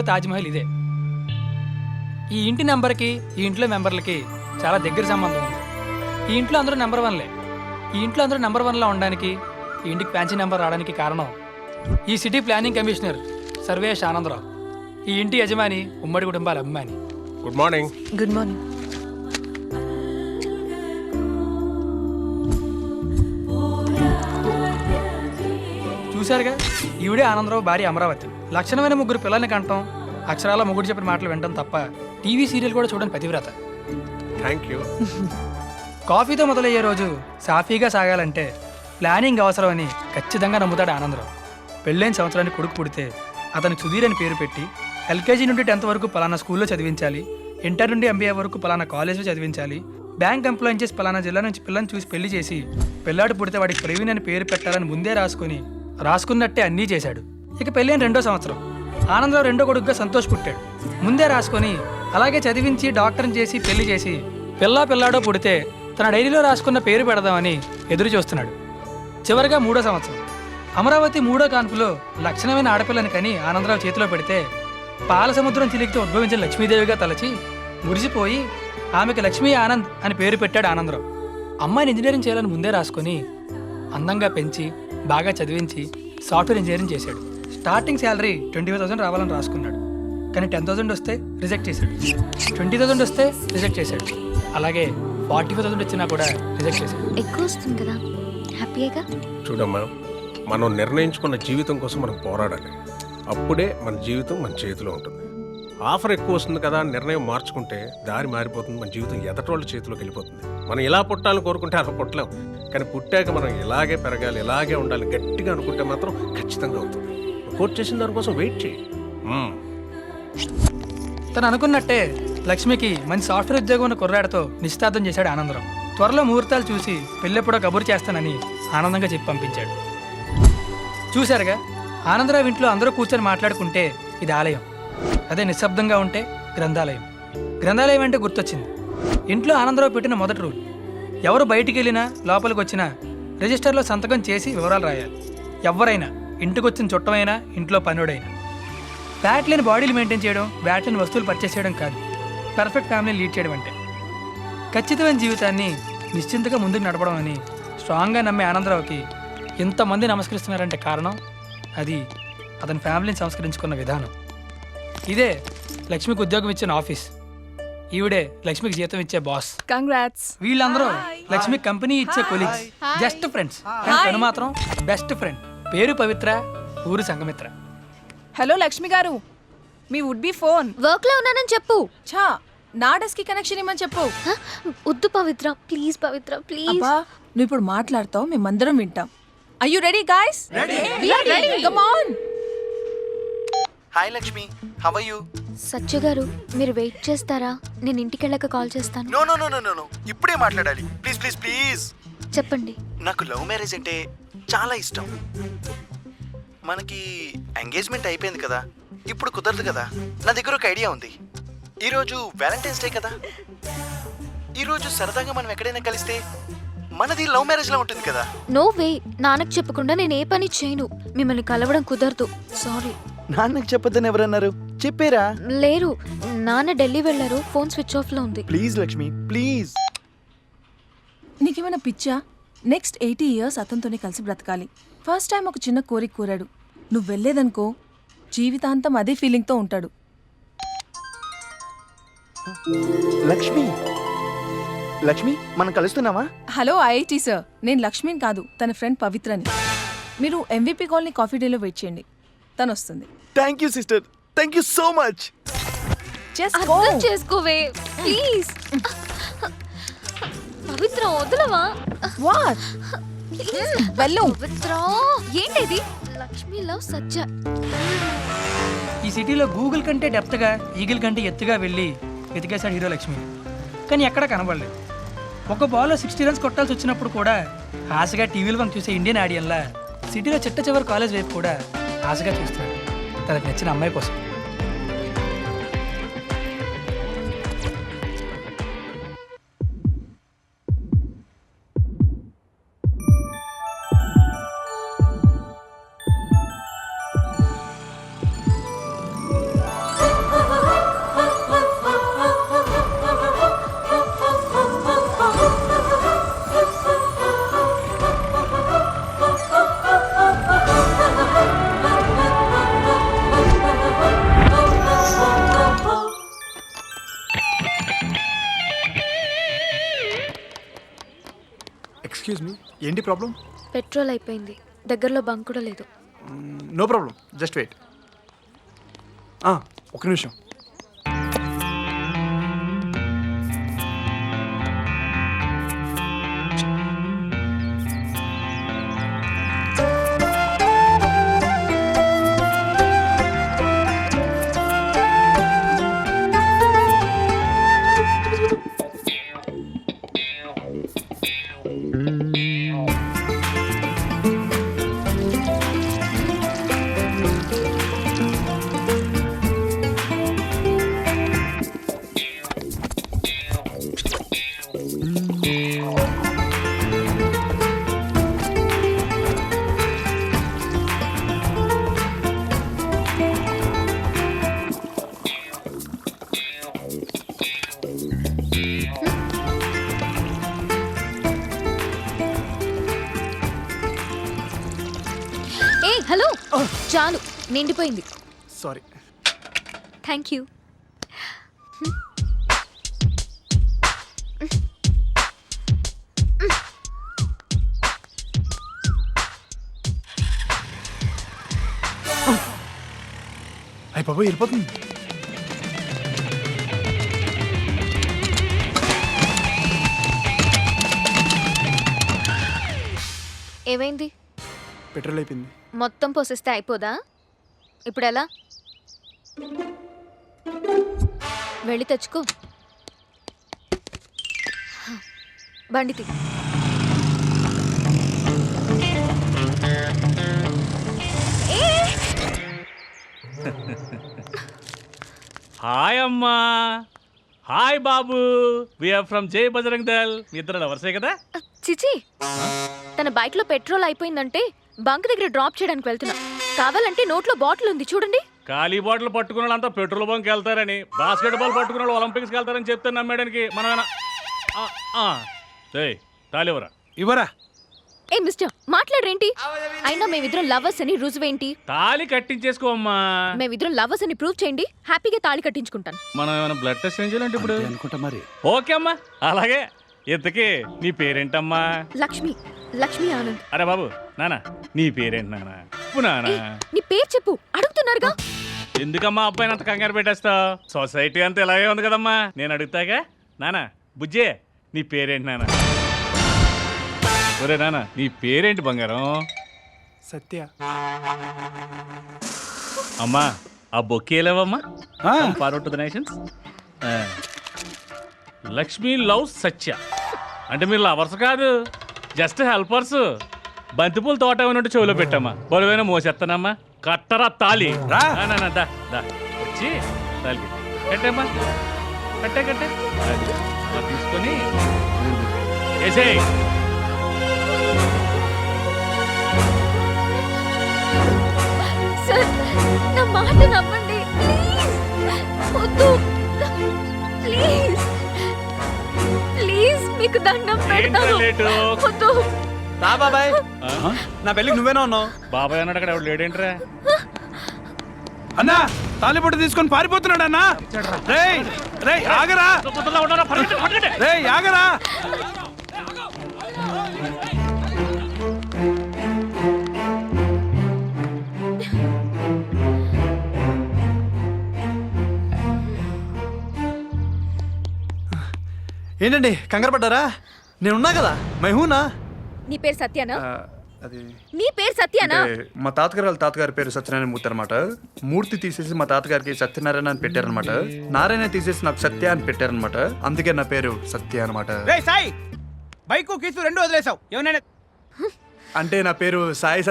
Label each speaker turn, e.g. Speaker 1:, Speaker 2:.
Speaker 1: తాజ్మహల్ ఇదే. ఈ ఇంటి నెంబర్కి ఈ ఇంట్లో మెంబర్లకి చాలా దగ్గర సంబంధం ఉంది. ఈ ఇంట్లో అందరూ నెంబర్ వన్లే. ఈ ఇంట్లో అందరూ నెంబర్ వన్లో ఉండడానికి, ఈ ఇంటికి ఫ్యాన్సీ నెంబర్ రావడానికి కారణం ఈ city planning commissioner Sarvesh Anandarao. ఈ ఇంటి యజమాని, ఉమ్మడి కుటుంబాల అభిమాని.
Speaker 2: Good morning.
Speaker 3: Good morning.
Speaker 1: చూశారుగా, ఈవిడే ఆనందరావు భార్య అమరావతి. లక్షణమైన ముగ్గురు పిల్లల్ని కంటాం, అక్షరాల ముగ్గురు చెప్పిన మాటలు వినడం తప్ప టీవీ సీరియల్ కూడా చూడని పతివ్రత.
Speaker 2: Thank you.
Speaker 1: కాఫీతో మొదలయ్యే రోజు సాఫీగా సాగాలంటే ప్లానింగ్ అవసరమని ఖచ్చితంగా నమ్ముతాడు ఆనందరావు. పెళ్ళైన సంవత్సరానికి కొడుకు పుడితే అతనికి సుధీర్ అని పేరు పెట్టి ఎల్కేజీ నుండి 10th వరకు పలానా స్కూల్లో చదివించాలి, ఇంటర్ నుండి MBA వరకు పలానా కాలేజ్లో చదివించాలి, బ్యాంక్ ఎంప్లాయ్ చేసి పలానా జిల్లా నుంచి పిల్లని చూసి పెళ్లి చేసి పిల్లాడు పుడితే వాడికి ప్రవీణ్ అని పేరు పెట్టాలని ముందే రాసుకున్నట్టే అన్నీ చేశాడు. ఇక పెళ్ళైన 2వ సంవత్సరం ఆనందరావు 2వ కొడుకుగా సంతోష్ పుట్టాడు. ముందే రాసుకొని అలాగే చదివించి డాక్టర్ని చేసి పెళ్లి చేసి పిల్లాడో పుడితే తన డైరీలో రాసుకున్న పేరు పెడదామని ఎదురు చూస్తున్నాడు. చివరిగా 3వ సంవత్సరం అమరావతి 3వ కాన్పులో లక్షణమైన ఆడపిల్లని కని ఆనందరావు చేతిలో పెడితే పాల సముద్రం చిలికితో ఉద్భవించిన లక్ష్మీదేవిగా తలచి మురిసిపోయి ఆమెకు లక్ష్మీ ఆనంద్ అని పేరు పెట్టాడు ఆనందరావు. అమ్మాయిని ఇంజనీరింగ్ చేయాలని ముందే రాసుకొని అందంగా పెంచి బాగా చదివించి సాఫ్ట్వేర్ ఇంజనీరింగ్ చేశాడు. స్టార్టింగ్ శాలరీ 25,000 రావాలని రాసుకున్నాడు. కానీ 10,000 వస్తే రిజెక్ట్ చేశాడు. 20,000 వస్తే రిజెక్ట్ చేశాడు. అలాగే 45,000 వచ్చినా కూడా రిజెక్ట్ చేశాడు.
Speaker 3: ఎక్కువ వస్తుంది కదా, హ్యాపీగా.
Speaker 2: చూడమ్మా, మనం నిర్ణయించుకున్న జీవితం కోసం మనం పోరాడాలి. అప్పుడే మన జీవితం మన చేతిలో ఉంటుంది. ఆఫర్ ఎక్కువ వస్తుంది కదా అని నిర్ణయం మార్చుకుంటే దారి మారిపోతుంది, మన జీవితం ఎదటోళ్ళ చేతిలోకి వెళ్ళిపోతుంది. మనం ఇలా పుట్టాలని కోరుకుంటే అలా పుట్టలేం. కానీ పుట్టాక మనం ఇలాగే పెరగాలి, ఇలాగే ఉండాలి గట్టిగా అనుకుంటే మాత్రం ఖచ్చితంగా అవుతుంది. కోర్టు చేసిన దానికోసం వెయిట్ చేయి.
Speaker 1: తను అనుకున్నట్టే లక్ష్మికి మంచి సాఫ్ట్వేర్ ఉద్యోగం ఉన్న కుర్రాడితో నిశ్చితార్థం చేశాడు ఆనందరావు. త్వరలో ముహూర్తాలు చూసి పెళ్ళెప్పుడో కబురు చేస్తానని ఆనందంగా చెప్పి పంపించాడు. చూశారుగా, ఆనందరావు ఇంట్లో అందరూ కూర్చొని మాట్లాడుకుంటే ఇది ఆలయం, అదే నిశ్శబ్దంగా ఉంటే గ్రంథాలయం. గ్రంథాలయం అంటే గుర్తొచ్చింది. ఇంట్లో ఆనందరావు పెట్టిన మొదటి రూల్, ఎవరు బయటికి వెళ్ళినా లోపలికి వచ్చినా రిజిస్టర్లో సంతకం చేసి వివరాలు రాయాలి. ఎవరైనా, ఇంటికి వచ్చిన చుట్టమైనా ఇంట్లో పనుడైనా. ఫ్యాట్ లేని బాడీలు మెయింటైన్ చేయడం, ఫ్యాట్ లేని వస్తువులు పర్చేస్ చేయడం కాదు పర్ఫెక్ట్ ఫ్యామిలీని లీడ్ చేయడం అంటే. ఖచ్చితమైన జీవితాన్ని నిశ్చింతగా ముందుకు నడపడం అని స్ట్రాంగ్గా నమ్మే ఆనందరావుకి ఇంతమంది నమస్కరిస్తున్నారంటే కారణం అది అతని ఫ్యామిలీని సంస్కరించుకున్న విధానం. ఇదే లక్ష్మికి ఉద్యోగం ఇచ్చిన ఆఫీస్. ఈవిడే లక్ష్మికి జీతం ఇచ్చే బాస్.
Speaker 3: కంగ్రాట్స్.
Speaker 1: వీళ్ళందరూ లక్ష్మి కంపెనీ ఇచ్చే కొలీగ్స్, జస్ట్ ఫ్రెండ్స్. కానీ తను మాత్రం బెస్ట్ ఫ్రెండ్. పేరు పవిత్ర, ఊరు సంగమిత్ర.
Speaker 4: హలో లక్ష్మి గారు, మీ వుడ్ బి ఫోన్
Speaker 3: వర్క్ లో ఉన్నానని చెప్పు.
Speaker 4: ఛా, నా డెస్క్ కి కనెక్షన్ ఇమ్మని చెప్పు.
Speaker 3: వద్దు పవిత్ర, ప్లీజ్ పవిత్ర, ప్లీజ్.
Speaker 4: అబ్బా, నువ్వు ఇప్పుడు మాట్లాడతావు, మేమందరం వింటాం. Are you ready, guys? We are ready. Come on.
Speaker 5: Hi Lakshmi, how are you?
Speaker 3: సత్య గారు, మీరు వెయిట్ చేస్తారా? నేను ఇంటికి వెళ్ళాక కాల్ చేస్తాను.
Speaker 5: No. ఇప్పుడే మాట్లాడాలి. ప్లీజ్.
Speaker 3: చెప్పండి.
Speaker 5: నాకు లవ్ మ్యారేజ్ అంటే చాలా ఇష్టం. మనకి ఎంగేజ్మెంట్ అయిపోయింది కదా, ఇప్పుడు కుదరదు కదా. నా దగ్గర ఒక ఐడియా ఉంది. ఈరోజు వ్యాలంటైన్స్ డే కదా, ఈరోజు సరదాగా మనం ఎక్కడైనా కలిస్తే మనది లవ్ మ్యారేజ్ లా ఉంటుంది కదా.
Speaker 3: నో వే, నాన్నకు చెప్పకుండా నేను ఏ పని చేయను. మిమ్మల్ని కలవడం కుదరదు, సారీ.
Speaker 5: నాన్నకు చెప్పొద్దని ఎవరన్నారు? చెప్పారా?
Speaker 3: లేరు, నాన్న ఢిల్లీ వెళ్ళారు, ఫోన్ స్విచ్ ఆఫ్ లో ఉంది.
Speaker 5: Please Lakshmi, please.
Speaker 4: నీకేమైనా పిచ్చా? నెక్స్ట్ 80 years అతనితోనే కలిసి బ్రతకాలి. ఫస్ట్ టైం ఒక చిన్న కోరిక కోరాడు, నువ్వు వెళ్ళేదనుకో జీవితాంతం అదే ఫీలింగ్తో ఉంటాడు.
Speaker 5: లక్ష్మి, మనం కలుస్తున్నావా?
Speaker 4: హలో IIT సార్, నేను లక్ష్మిని కాదు, తన ఫ్రెండ్ పవిత్రని. మీరు MVP కాలనీ కాఫీ డేలో వెయిట్ చేయండి, తను వస్తుంది.
Speaker 5: Thank you sister, thank you so much.
Speaker 3: అర్థం చేసుకోవే ప్లీజ్. పవిత్ర వదలవా?
Speaker 4: వాట్? వెళ్ళు.
Speaker 3: పవిత్ర, ఏంటిది? లక్ష్మి లవ్ సత్య.
Speaker 1: ఈ సిటీలో గూగుల్ కంటే డెప్త్గా, ఈగిల్ కంటే ఎత్తుగా వెళ్ళి వెతికేశాడు హీరో లక్ష్మి. కానీ ఎక్కడ కనబడలేదు. ఒక బాల్లో 60 runs కొట్టాల్సి వచ్చినప్పుడు కూడా ఆశగా టీవీలో మనం చూసే ఇండియన్ ఆడియన్లా సిటీలో చిట్ట చివరి కాలేజ్ వైపు కూడా ఆశగా చూస్తున్నాడు తనకు నచ్చిన అమ్మాయి కోసం.
Speaker 6: ఏంటి ప్రాబ్లం?
Speaker 3: పెట్రోల్ అయిపోయింది, దగ్గరలో బంక్ కూడా లేదు.
Speaker 6: No problem, just wait. ఒక నిమిషం.
Speaker 3: ఏ హలో, చాలు నిండిపోయింది.
Speaker 6: సారీ.
Speaker 3: Thank you.
Speaker 6: అయ్యి బాబోయ్, వెళ్ళిపోతుంది.
Speaker 3: ఏమైంది?
Speaker 6: పెట్రోల్ అయిపోయింది.
Speaker 3: మొత్తం పోసేస్తే అయిపోదా? ఇప్పుడు ఎలా? వెళ్ళి తెచ్చుకో. బండి తీ.
Speaker 7: హాయ్ అమ్మా, హాయ్ బాబు, వీఆర్ ఫ్రమ్ జై బజరంగ్ దళ్. మీ ఇద్దరు లవర్సే కదా?
Speaker 3: చిచి, తన బైక్ లో పెట్రోల్ అయిపోయిందంటే బంక్ దగ్గర డ్రాప్ చేయడానికి వెళ్తున్నా. కావాలంటే నోట్లో బాటిల్ ఉంది చూడండి.
Speaker 7: ఖాళీ బాటిల్ పట్టుకున్న వాళ్ళంతా పెట్రోల్ బంక్ వెళ్తారని, బాస్కెట్ బాల్ పట్టుకున్న వాళ్ళు ఒలింపిక్స్కి వెళ్తారని చెప్తే నమ్మడానికి మనమేనా? తాలివరా
Speaker 6: ఇవ్వరా?
Speaker 3: ఏ మిస్టర్, మాట్లాడరేంటి? అయినా మేమిద్దరం లవర్స్ అని రుజువేంటి?
Speaker 7: తాళి కట్టించేసుకో అమ్మా.
Speaker 3: మేమిద్దరం లవర్స్ అని ప్రూవ్ చేయండి, హ్యాపీగా తాళి కట్టించుకుంటాను.
Speaker 7: మనం ఏమైనా బ్లడ్ టెస్ట్ ఏం చేయాలంటే ఇప్పుడు?
Speaker 6: అనుకుంటా మరి.
Speaker 7: ఓకే అమ్మా, అలాగే. ఇంతకీ నీ పేరేంటమ్మా?
Speaker 3: లక్ష్మి, లక్ష్మి ఆనంద్.
Speaker 7: అరే బాబు, నానా నీ పేరేంటి నానా? నానా
Speaker 3: నీ పేరు చెప్పు, అడుగుతున్నారుగా.
Speaker 7: ఎందుకమ్మా అబ్బాయిని అంత కంగారు పెట్టేస్తావు? సొసైటీ అంతా ఇలాగే ఉంది కదమ్మా. నేను అడుగుతాగా. నానా బుజ్జే, నీ పేరేంటి నానా? ఒరే నానా, నీ పేరేంటి బంగారం?
Speaker 6: సత్య.
Speaker 7: అమ్మా ఆ బొక్కేలేవమ్మా? Forward to the nations. Lakshmi love Satya అంటే మీరు లవర్స్ కాదు, జస్ట్ హెల్పర్స్. బంతిపూల తోట ఉన్నట్టు చెవిలో పెట్టమ్మా, బరువైన మోసేస్తానమ్మా. కట్టరా తాళి. దా వచ్చి తాళి కట్టేమ్మా, కట్టే కట్టే. అది అలా తీసుకొని వేసేయ్.
Speaker 3: సార్, నా మాట నమ్మండి ప్లీజ్. వద్దు ప్లీజ్, ప్లీజ్ మీకు దండం పెడతాను.
Speaker 7: లేటు
Speaker 3: వద్దు.
Speaker 6: రా బాబాయ్, నా పెళ్ళికి నువ్వేనా ఉన్నావు?
Speaker 7: బాబాయ్ అన్నాడు అక్కడ, ఎవడు లేడేంట్రా?
Speaker 6: అన్నా తాలిపొట్టు తీసుకొని పారిపోతున్నాడు అన్నా. రేయ్ రేయ్ ఆగరా, రేయ్ ఆగరా. ఏంటండి కంగారు పడ్డారా? నేనున్నా కదా, మైహూనా.
Speaker 3: నీ పేరు సత్యానా?
Speaker 6: అది
Speaker 3: నీ పేరు సత్యానా?
Speaker 6: మా తాతగారు వాళ్ళ తాతగారి పేరు సత్యనారాయణ మూర్తి అనమాట. మూర్తి తీసేసి మా తాతగారికి సత్యనారాయణ అని పెట్టారనమాట. నారాయణ తీసేసి నాకు సత్య అని పెట్టారనమాట. అందుకే నా పేరు సత్య అనమాట.
Speaker 8: సాయి, బైకు కీసు రెండు వదిలేసావు ఏమైనా?
Speaker 6: అంటే నా పేరు సాయి